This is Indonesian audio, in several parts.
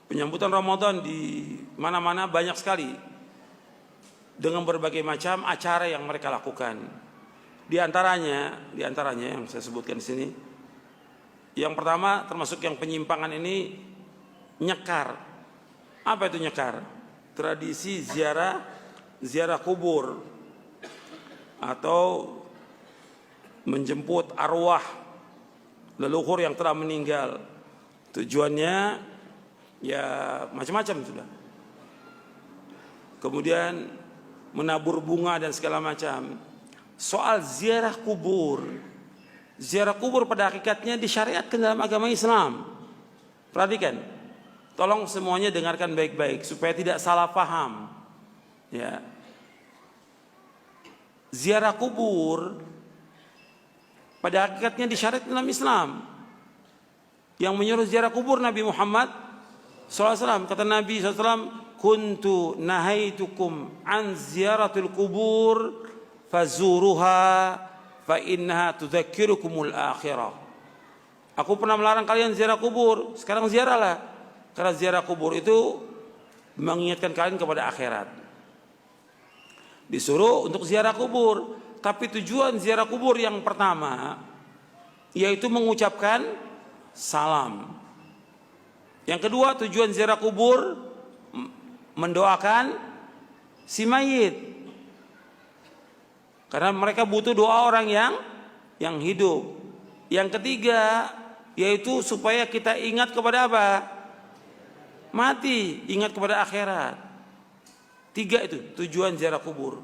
Penyambutan Ramadan di mana-mana banyak sekali dengan berbagai macam acara yang mereka lakukan. Di antaranya yang saya sebutkan di sini. Yang pertama termasuk yang penyimpangan ini nyekar. Apa itu nyekar? Tradisi ziarah kubur atau menjemput arwah leluhur yang telah meninggal. Tujuannya ya macam-macam sudah. Kemudian menabur bunga dan segala macam. Soal ziarah kubur pada hakikatnya disyariatkan dalam agama Islam. Perhatikan, tolong semuanya dengarkan baik-baik supaya tidak salah paham. Ya, ziarah kubur pada hakikatnya disyariatkan dalam Islam. Yang menyuruh ziarah kubur Nabi Muhammad SAW. Kata Nabi SAW, kuntu nahaitukum an ziyaratul kubur fazuruha fa innaha tudzakirukumul akhirah. Aku pernah melarang kalian ziarah kubur, sekarang ziarahlah. Karena ziarah kubur itu mengingatkan kalian kepada akhirat. Disuruh untuk ziarah kubur, tapi tujuan ziarah kubur yang pertama yaitu mengucapkan salam. Yang kedua, tujuan ziarah kubur mendoakan si mayit. Karena mereka butuh doa orang yang hidup. Yang ketiga, yaitu supaya kita ingat kepada apa? Mati, ingat kepada akhirat. 3 itu tujuan ziarah kubur.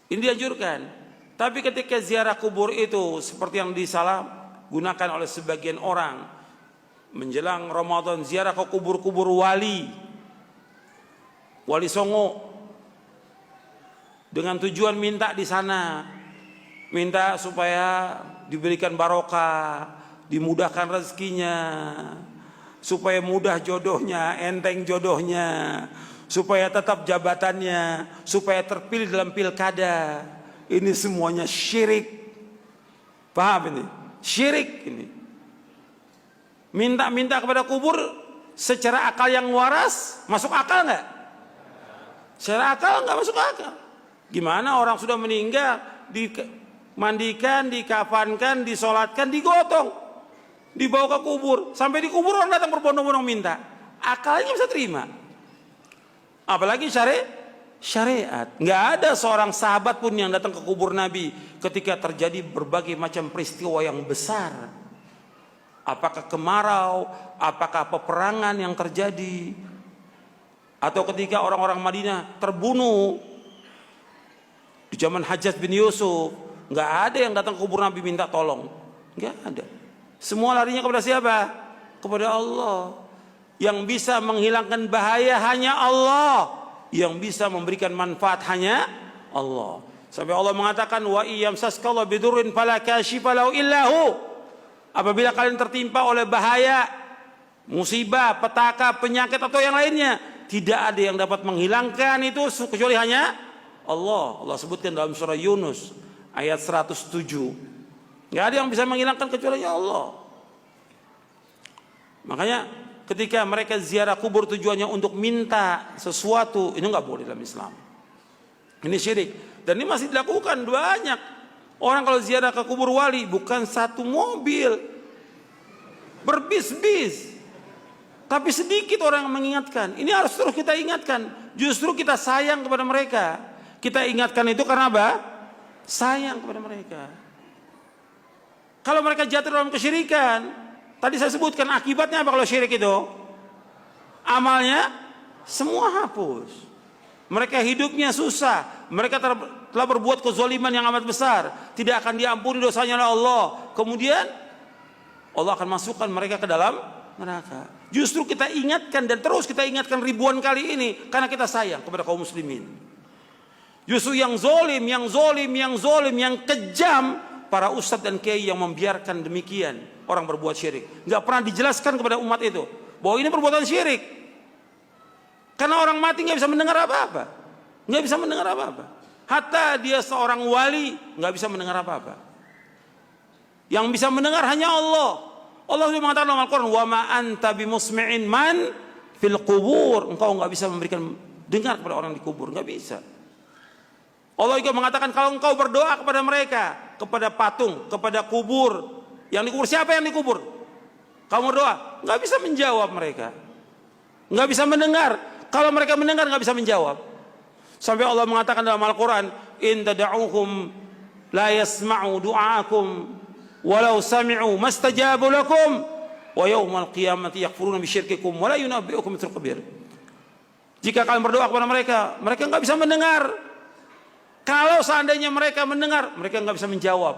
Ini dianjurkan. Tapi ketika ziarah kubur itu seperti yang disalahgunakan oleh sebagian orang, menjelang Ramadan ziarah ke kubur-kubur wali Songo, dengan tujuan minta di sana, minta supaya diberikan barokah, dimudahkan rezekinya, supaya mudah jodohnya, enteng jodohnya, supaya tetap jabatannya, supaya terpilih dalam pilkada. Ini semuanya syirik. Paham ini? Syirik ini. Minta-minta kepada kubur secara akal yang waras, masuk akal nggak? Secara akal nggak masuk akal. Gimana orang sudah meninggal, dimandikan, dikafankan, disolatkan, digotong, dibawa ke kubur, sampai di kubur orang datang berbondong-bondong minta. Akalnya bisa terima. Apalagi syariat. Nggak ada seorang sahabat pun yang datang ke kubur Nabi ketika terjadi berbagai macam peristiwa yang besar. Apakah kemarau, apakah peperangan yang terjadi, atau ketika orang-orang Madinah terbunuh di zaman Hajjaj bin Yusuf, nggak ada yang datang ke kubur Nabi minta tolong, nggak ada. Semua larinya kepada siapa? Kepada Allah. Yang bisa menghilangkan bahaya hanya Allah, yang bisa memberikan manfaat hanya Allah. Sampai Allah mengatakan, wa iyamsaskallahu bidurrin fala kashifa lahu illahu. Apabila kalian tertimpa oleh bahaya, musibah, petaka, penyakit atau yang lainnya, tidak ada yang dapat menghilangkan itu kecuali hanya Allah. Allah sebutkan dalam surah Yunus ayat 107. Nggak ada yang bisa menghilangkan kecuali Allah. Makanya ketika mereka ziarah kubur tujuannya untuk minta sesuatu, ini nggak boleh dalam Islam. Ini syirik. Dan ini masih dilakukan banyak. Orang kalau ziarah ke kubur wali bukan satu mobil, berbis-bis. Tapi sedikit orang yang mengingatkan. Ini harus terus kita ingatkan. Justru kita sayang kepada mereka. Kita ingatkan itu karena apa? Sayang kepada mereka. Kalau mereka jatuh dalam kesyirikan, tadi saya sebutkan akibatnya apa kalau syirik itu? Amalnya semua hapus. Mereka hidupnya susah. Mereka telah berbuat kezaliman yang amat besar. Tidak akan diampuni dosanya oleh Allah. Kemudian Allah akan masukkan mereka ke dalam neraka. Justru kita ingatkan dan terus kita ingatkan ribuan kali ini karena kita sayang kepada kaum muslimin. Justru yang zolim, yang kejam, para ustadz dan kiai yang membiarkan demikian orang berbuat syirik. Nggak pernah dijelaskan kepada umat itu bahwa ini perbuatan syirik. Karena orang mati nggak bisa mendengar apa-apa, nggak bisa mendengar apa-apa. Hatta dia seorang wali nggak bisa mendengar apa-apa. Yang bisa mendengar hanya Allah. Allah sudah mengatakan dalam Al-Quran, wa ma anta bimusmi'in man fil qubur. Engkau enggak bisa memberikan dengar kepada orang di kubur, enggak bisa. Allah juga mengatakan kalau engkau berdoa kepada mereka, kepada patung, kepada kubur, yang dikubur, siapa yang dikubur? Kamu berdoa, enggak bisa menjawab mereka. Enggak bisa mendengar. Kalau mereka mendengar enggak bisa menjawab. Sampai Allah mengatakan dalam Al-Quran, in tad'uhum la yasma'u du'aakum walau sami'u mastajabu lakum wa yawmal qiyamati yakfuruna bisyirkikum wa la yunabbi'ukum mithlu khabir. Jika kalian berdoa kepada mereka, mereka enggak bisa mendengar. Kalau seandainya mereka mendengar, mereka enggak bisa menjawab.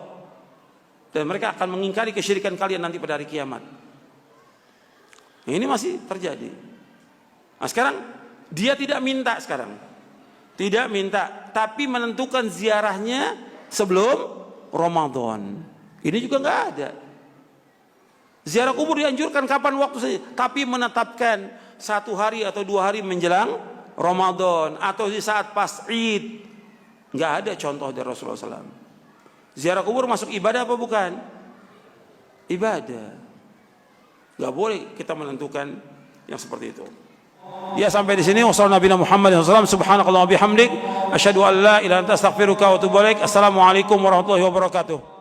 Dan mereka akan mengingkari kesyirikan kalian nanti pada hari kiamat. Ini masih terjadi. Nah, sekarang dia tidak minta sekarang. Tidak minta, tapi menentukan ziarahnya sebelum Ramadan. Ini juga enggak ada. Ziarah kubur dianjurkan kapan waktu saja, tapi menetapkan 1 hari atau 2 hari menjelang Ramadan atau di saat pas Id. Enggak ada contoh dari Rasulullah SAW. Ziarah kubur masuk ibadah apa bukan? Ibadah. Enggak boleh kita menentukan yang seperti itu. Ya, sampai di sini. Wassalamualaikum warahmatullahi wabarakatuh. Subhanakallahumma bihamdik asyhadu an la ilaha illa anta astaghfiruka wa atubu ilaik. Assalamualaikum warahmatullahi wabarakatuh.